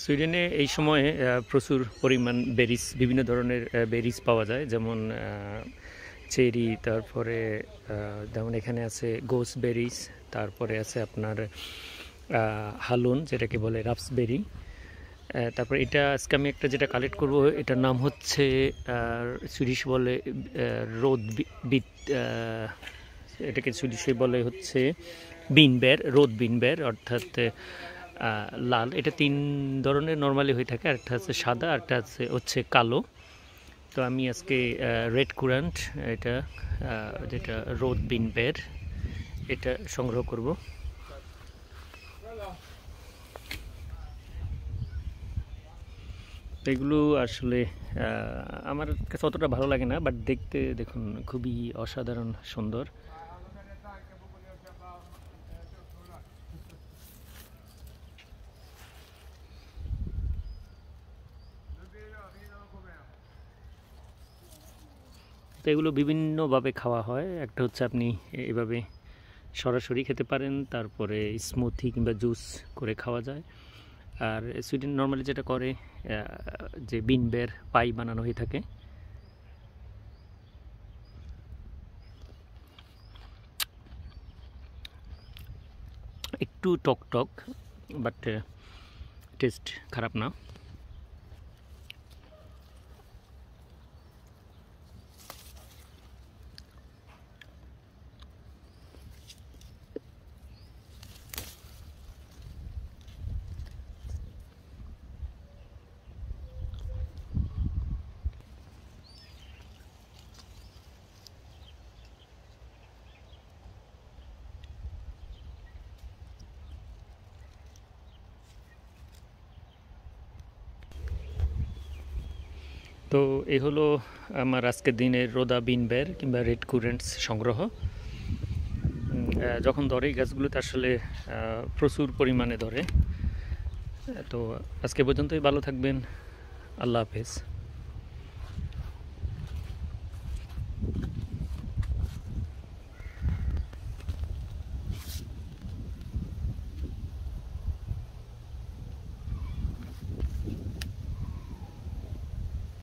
সুইডেনে এই সময়ে প্রচুর পরিমাণ বেরিজ, বিভিন্ন ধরনের বেরিজ পাওয়া যায়, যেমন চেরি, তারপরে যেমন এখানে আছে গোসবেরিজ, তারপরে আছে আপনার হালুন, যেটাকে বলে রাপসবেরি। তারপর এটা আজকে আমি একটা যেটা কালেক্ট করব, এটার নাম হচ্ছে সুইডিশ বলে রোদ বিট, এটাকে সুইডিশে বলে হচ্ছে বিনবের, রোদ বিনবের, অর্থাৎ লাল। এটা তিন ধরনের নর্মালি হয়ে থাকে, একটা আছে সাদা, একটা হচ্ছে কালো। তো আমি আজকে রেড কুরান্ট, এটা যেটা রোদ বিনবের, এটা সংগ্রহ করব। এগুলো আসলে আমার কাছে অতটা ভালো লাগে না, বাট দেখতে দেখুন খুবই অসাধারণ সুন্দর। তো এগুলো বিভিন্নভাবে খাওয়া হয়। একটা হচ্ছে আপনি এভাবে সরাসরি খেতে পারেন, তারপরে স্মুথি কিংবা জুস করে খাওয়া যায়। আর সুইডেন নর্মালি যেটা করে, যে বিনবের পাই বানানো হয়ে থাকে। একটু টক টক, বাট টেস্ট খারাপ না। তো এই হলো আমার আজকের দিনের রোদা বিনবের কিংবা রেড কুরেন্টস সংগ্রহ। যখন ধরে এই গাছগুলোতে আসলে প্রচুর পরিমাণে ধরে। তো আজকে পর্যন্তই, ভালো থাকবেন, আল্লাহ হাফেজ।